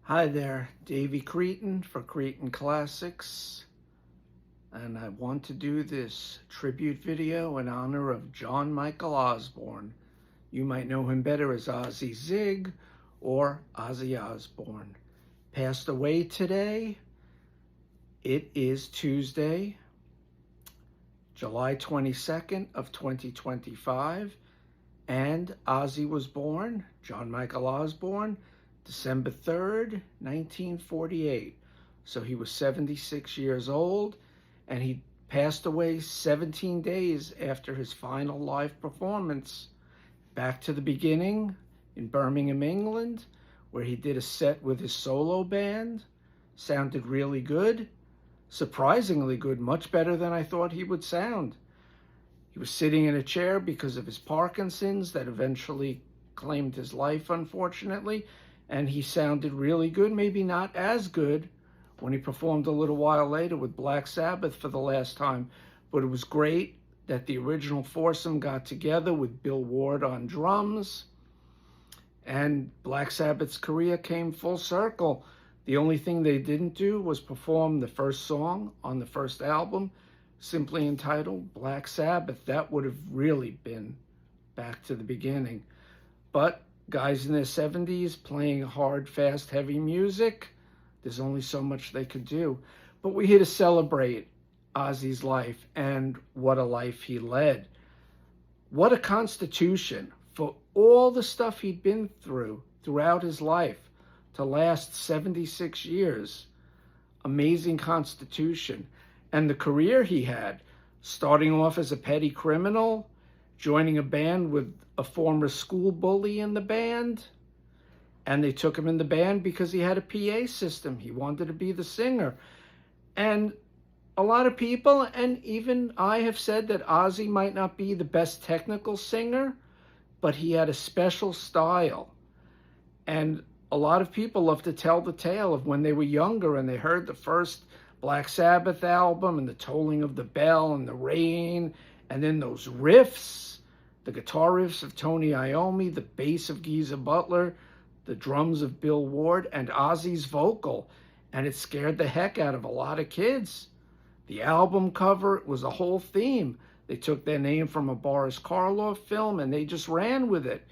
Hi there, Davey Cretin for Cretin Classics, and I want to do this tribute video in honor of John Michael Osbourne. You might know him better as Ozzy Zig or Ozzy Osbourne. Passed away today. It is Tuesday, July 22nd of 2025, and Ozzy was born, John Michael Osbourne, December 3rd, 1948. So he was 76 years old, and he passed away 17 days after his final live performance. Back to the beginning in Birmingham, England, where he did a set with his solo band. Sounded really good, surprisingly good, much better than I thought he would sound. He was sitting in a chair because of his Parkinson's that eventually claimed his life, unfortunately. And he sounded really good, maybe not as good when he performed a little while later with Black Sabbath for the last time. But it was great that the original foursome got together with Bill Ward on drums. And Black Sabbath's career came full circle. The only thing they didn't do was perform the first song on the first album, simply entitled Black Sabbath. That would have really been back to the beginning. But guys in their 70s playing hard, fast, heavy music, there's only so much they could do. But we're here to celebrate Ozzy's life and what a life he led. What a constitution for all the stuff he'd been through throughout his life to last 76 years. Amazing constitution. And the career he had, starting off as a petty criminal, joining a band with a former school bully in the band, and they took him in the band because he had a PA system. He wanted to be the singer. And a lot of people, and even I, have said that Ozzy might not be the best technical singer, but he had a special style. And a lot of people love to tell the tale of when they were younger and they heard the first Black Sabbath album and the tolling of the bell and the rain, and then those riffs, the guitar riffs of Tony Iommi, the bass of Geezer Butler, the drums of Bill Ward, and Ozzy's vocal. And it scared the heck out of a lot of kids. The album cover was a whole theme. They took their name from a Boris Karloff film and they just ran with it.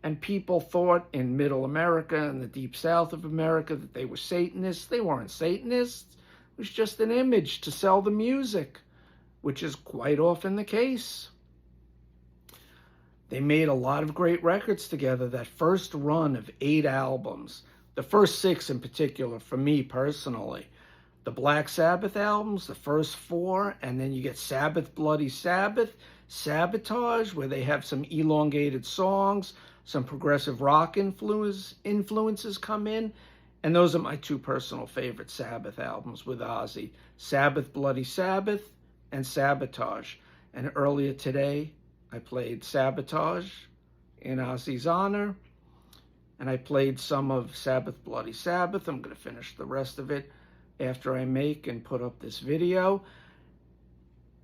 And people thought in Middle America and the Deep South of America that they were Satanists. They weren't Satanists. It was just an image to sell the music, which is quite often the case. They made a lot of great records together. That first run of 8 albums, the first 6 in particular for me personally, the Black Sabbath albums, the first 4, and then you get Sabbath, Bloody Sabbath, Sabotage, where they have some elongated songs, some progressive rock influences come in, and those are my 2 personal favorite Sabbath albums with Ozzy, Sabbath, Bloody Sabbath, and Sabotage. And earlier today, I played Sabotage in Ozzy's honor, and I played some of Sabbath, Bloody Sabbath. I'm going to finish the rest of it after I make and put up this video.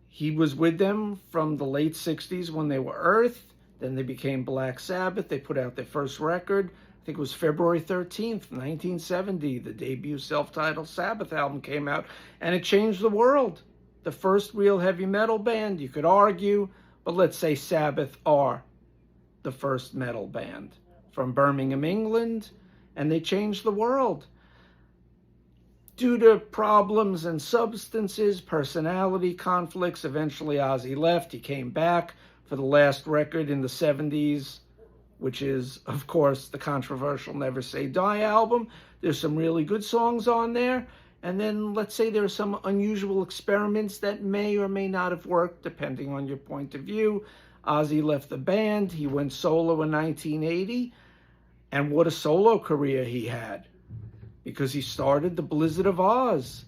He was with them from the late 60s when they were Earth. Then they became Black Sabbath. They put out their first record. I think it was February 13th, 1970. The debut self-titled Sabbath album came out, and it changed the world. The first real heavy metal band, you could argue, but let's say Sabbath are the first metal band from Birmingham, England, and they changed the world. Due to problems and substances, personality conflicts, eventually Ozzy left. He came back for the last record in the 70s, which is, of course, the controversial Never Say Die album. There's some really good songs on there. And then let's say there are some unusual experiments that may or may not have worked, depending on your point of view. Ozzy left the band. He went solo in 1980. And what a solo career he had, because he started the Blizzard of Oz.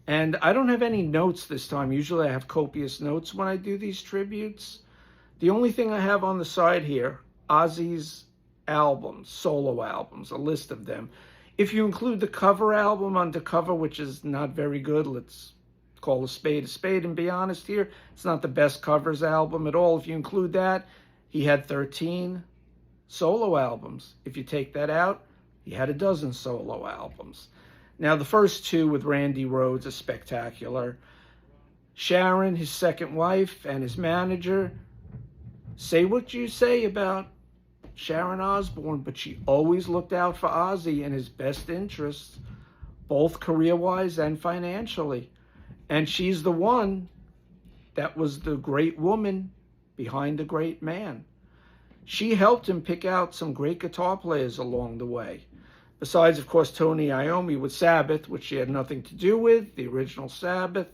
And I don't have any notes this time. Usually I have copious notes when I do these tributes. The only thing I have on the side here, Ozzy's albums, solo albums, a list of them. If you include the cover album, Undercover, which is not very good, let's call a spade and be honest here, it's not the best covers album at all. If you include that, he had 13 solo albums. If you take that out, He had a dozen solo albums. Now, the first two with Randy Rhoads are spectacular. Sharon, his second wife, and his manager, say what you say about Sharon Osbourne, but she always looked out for Ozzy and his best interests, both career-wise and financially. And she's the one that was the great woman behind the great man. She helped him pick out some great guitar players along the way. Besides, of course, Tony Iommi with Sabbath, which she had nothing to do with, the original Sabbath.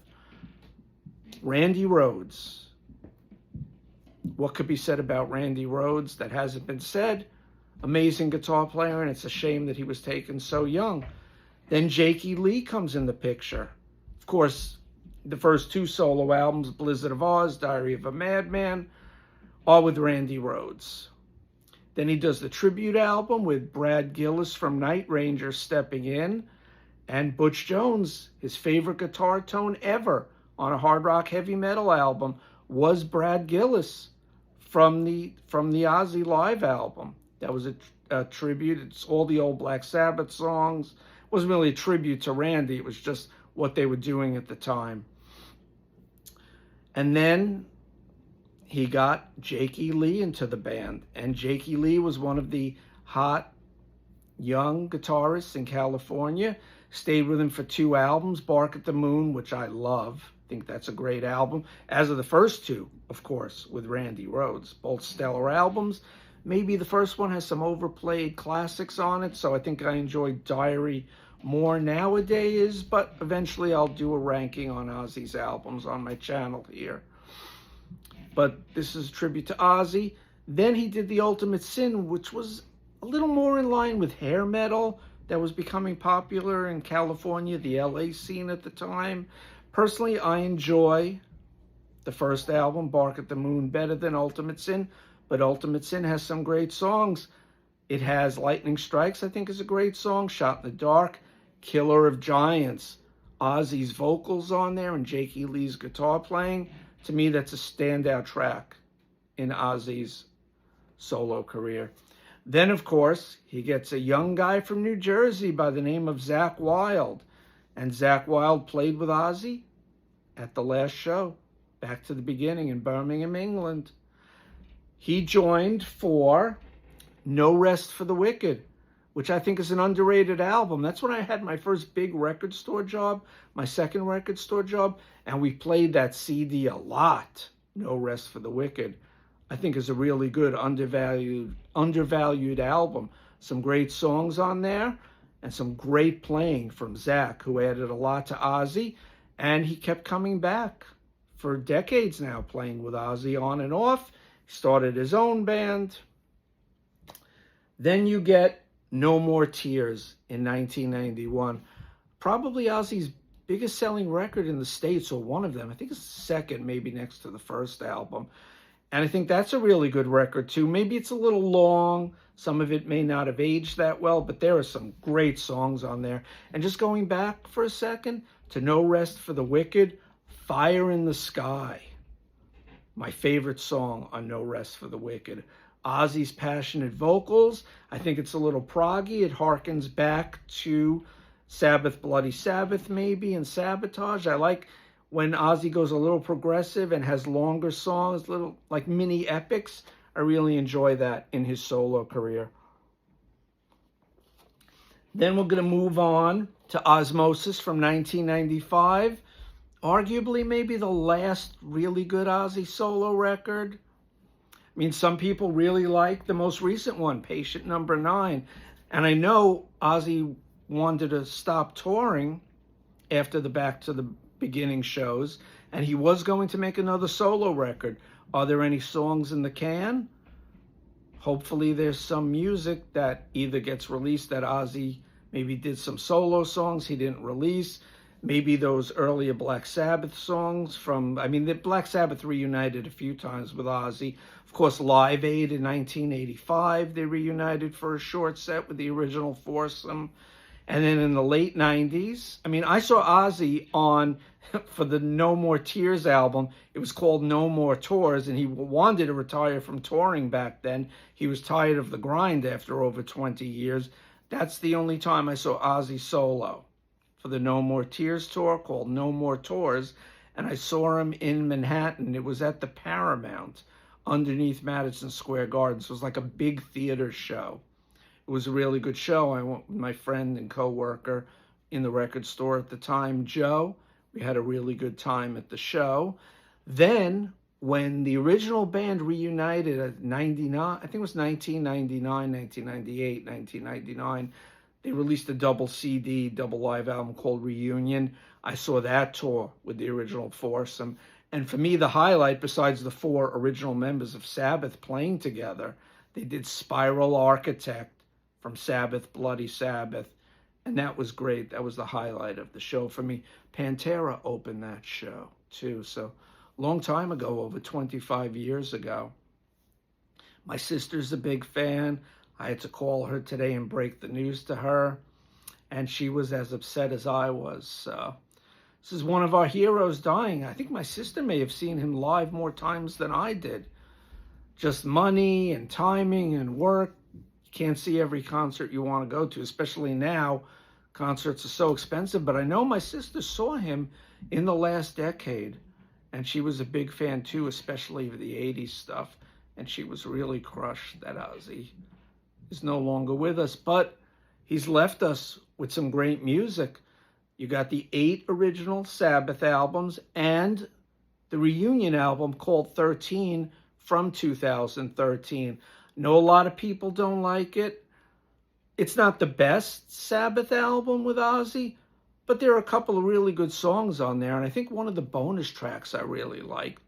Randy Rhoads. What could be said about Randy Rhoads that hasn't been said? Amazing guitar player, and it's a shame that he was taken so young. Then Jakey Lee comes in the picture. Of course, the first two solo albums, Blizzard of Oz, Diary of a Madman, are with Randy Rhoads. Then he does the tribute album with Brad Gillis from Night Ranger stepping in, and Butch Jones, his favorite guitar tone ever on a hard rock heavy metal album, was Brad Gillis from the Ozzy Live album. That was a tribute. It's all the old Black Sabbath songs. It wasn't really a tribute to Randy. It was just what they were doing at the time. And then he got Jakey Lee into the band. And Jakey Lee was one of the hot young guitarists in California. Stayed with him for 2 albums, Bark at the Moon, which I love. I think that's a great album. As of the first 2, of course, with Randy Rhoads. Both stellar albums. Maybe the first one has some overplayed classics on it, so I think I enjoy Diary more nowadays, but eventually I'll do a ranking on Ozzy's albums on my channel here. But this is a tribute to Ozzy. Then he did The Ultimate Sin, which was a little more in line with hair metal that was becoming popular in California, the LA scene at the time. Personally, I enjoy the first album, Bark at the Moon, better than Ultimate Sin, but Ultimate Sin has some great songs. It has Lightning Strikes, I think is a great song, Shot in the Dark, Killer of Giants, Ozzy's vocals on there, and Jakey Lee's guitar playing. To me, that's a standout track in Ozzy's solo career. Then, of course, he gets a young guy from New Jersey by the name of Zakk Wylde. And Zakk Wylde played with Ozzy at the last show, back to the beginning in Birmingham, England. He joined for No Rest for the Wicked, which I think is an underrated album. That's when I had my first big record store job, my second record store job, and we played that CD a lot. No Rest for the Wicked, I think, is a really good undervalued album. Some great songs on there and some great playing from Zakk, who added a lot to Ozzy, and he kept coming back for decades now, playing with Ozzy on and off. He started his own band. Then you get No More Tears in 1991. Probably Ozzy's biggest selling record in the States, or one of them. I think it's the second, maybe next to the first album. And I think that's a really good record too. Maybe it's a little long. Some of it may not have aged that well, but there are some great songs on there. And just going back for a second to No Rest for the Wicked, Fire in the Sky. My favorite song on No Rest for the Wicked. Ozzy's passionate vocals. I think it's a little proggy. It harkens back to Sabbath, Bloody Sabbath maybe, and Sabotage. I like when Ozzy goes a little progressive and has longer songs, little like mini epics. I really enjoy that in his solo career. Then we're going to move on to Osmosis from 1995. Arguably maybe the last really good Ozzy solo record. I mean, some people really like the most recent one, Patient Number 9. And I know Ozzy wanted to stop touring after the Back to the Beginning shows, and he was going to make another solo record. Are there any songs in the can? Hopefully there's some music that either gets released that Ozzy maybe did some solo songs he didn't release. Maybe those earlier Black Sabbath songs from, I mean, the Black Sabbath reunited a few times with Ozzy. Of course, Live Aid in 1985, they reunited for a short set with the original foursome. And then in the late 90s, I mean, I saw Ozzy on, for the No More Tears album, it was called No More Tours, and he wanted to retire from touring back then. He was tired of the grind after over 20 years. That's the only time I saw Ozzy solo for the No More Tears tour, called No More Tours. And I saw him in Manhattan. It was at the Paramount underneath Madison Square Garden. So it was like a big theater show. It was a really good show. I went with my friend and co-worker in the record store at the time, Joe. We had a really good time at the show. Then when the original band reunited at 99, I think it was 1999, 1998, 1999, they released a double CD, double live album called Reunion. I saw that tour with the original foursome. And for me, the highlight, besides the four original members of Sabbath playing together, they did Spiral Architect from Sabbath, Bloody Sabbath. And that was great. That was the highlight of the show for me. Pantera opened that show too. So long time ago, over 25 years ago. My sister's a big fan. I had to call her today and break the news to her, and she was as upset as I was. So this is one of our heroes dying. I think my sister may have seen him live more times than I did. Just money and timing and work. You can't see every concert you want to go to, especially now. Concerts are so expensive, but I know my sister saw him in the last decade, and she was a big fan too, especially of the 80s stuff, and she was really crushed that Ozzy is no longer with us, but he's left us with some great music. You got the 8 original Sabbath albums and the reunion album called 13 from 2013. Know a lot of people don't like it. It's not the best Sabbath album with Ozzy, but there are a couple of really good songs on there, and I think one of the bonus tracks I really liked.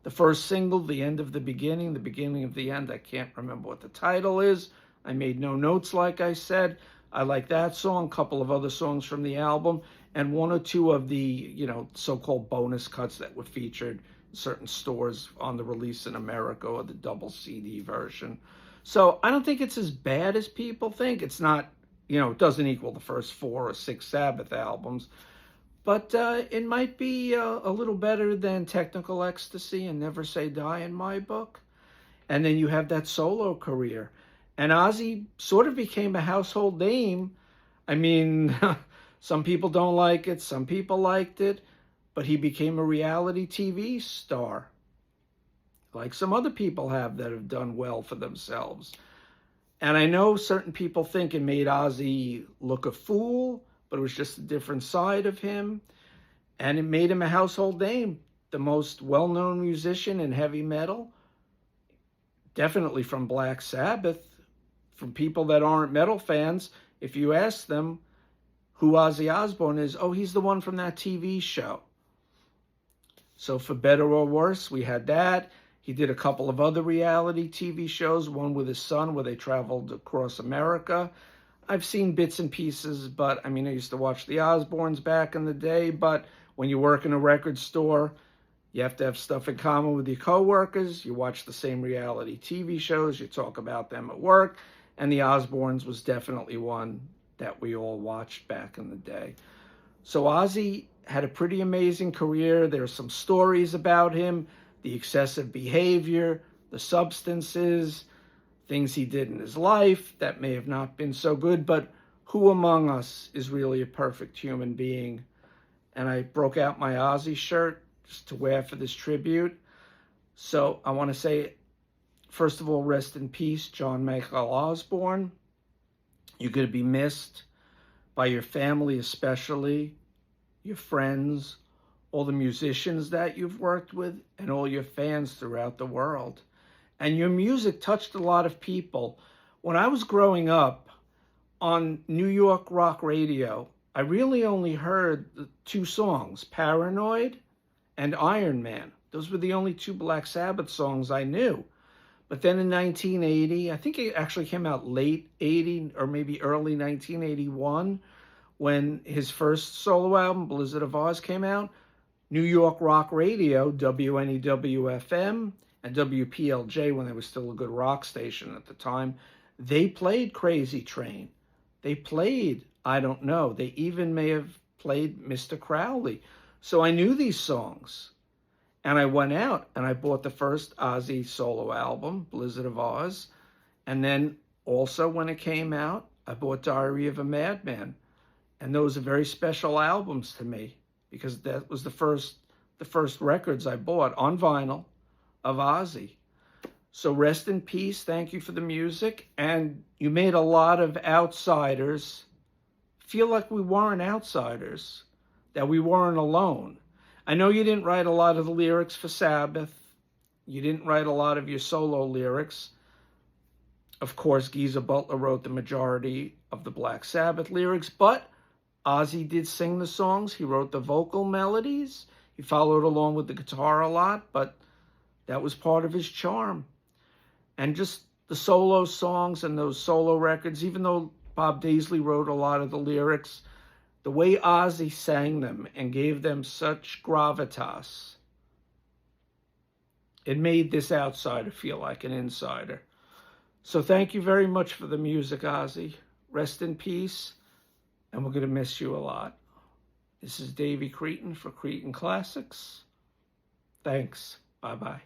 The first single, The End of the beginning of the end, I can't remember what the title is. I made no notes, like I said. I like that song, a couple of other songs from the album, and one or two of the, so-called bonus cuts that were featured in certain stores on the release in America, or the double CD version. So I don't think it's as bad as people think. It's not, it doesn't equal the first 4 or 6 Sabbath albums, but it might be a little better than Technical Ecstasy and Never Say Die in my book. And then you have that solo career. And Ozzy sort of became a household name. I mean, some people don't like it, some people liked it, but he became a reality TV star, like some other people have that have done well for themselves. And I know certain people think it made Ozzy look a fool, but it was just a different side of him. And it made him a household name, the most well-known musician in heavy metal, definitely from Black Sabbath. From people that aren't metal fans, if you ask them who Ozzy Osbourne is, oh, he's the one from that TV show. So for better or worse, we had that. He did a couple of other reality TV shows, one with his son where they traveled across America. I've seen bits and pieces, but I used to watch the Osbournes back in the day, but when you work in a record store, you have to have stuff in common with your coworkers. You watch the same reality TV shows. You talk about them at work. And the Osbournes was definitely one that we all watched back in the day. So Ozzy had a pretty amazing career. There's some stories about him, the excessive behavior, the substances, things he did in his life that may have not been so good, but who among us is really a perfect human being? And I broke out my Ozzy shirt just to wear for this tribute. So I want to say, first of all, rest in peace, John Michael Osbourne. You're going to be missed by your family, especially your friends, all the musicians that you've worked with, and all your fans throughout the world. And your music touched a lot of people. When I was growing up on New York rock radio, I really only heard the 2 songs, Paranoid and Iron Man. Those were the only 2 Black Sabbath songs I knew. But then in 1980, I think it actually came out late 80 or maybe early 1981, when his first solo album, Blizzard of Oz, came out, New York Rock Radio, WNEW-FM, and WPLJ, when they were still a good rock station at the time, they played Crazy Train. They played I Don't Know. They even may have played Mr. Crowley. So I knew these songs. And I went out and I bought the first Ozzy solo album, Blizzard of Oz. And then also when it came out, I bought Diary of a Madman. And those are very special albums to me because that was the first records I bought on vinyl of Ozzy. So rest in peace. Thank you for the music. And you made a lot of outsiders feel like we weren't outsiders, that we weren't alone. I know you didn't write a lot of the lyrics for Sabbath. You didn't write a lot of your solo lyrics. Of course, Geezer Butler wrote the majority of the Black Sabbath lyrics, but Ozzy did sing the songs. He wrote the vocal melodies. He followed along with the guitar a lot, but that was part of his charm. And just the solo songs and those solo records, even though Bob Daisley wrote a lot of the lyrics, the way Ozzy sang them and gave them such gravitas, it made this outsider feel like an insider. So thank you very much for the music, Ozzy. Rest in peace, and we're going to miss you a lot. This is Davey Cretin for Cretin Classics. Thanks. Bye-bye.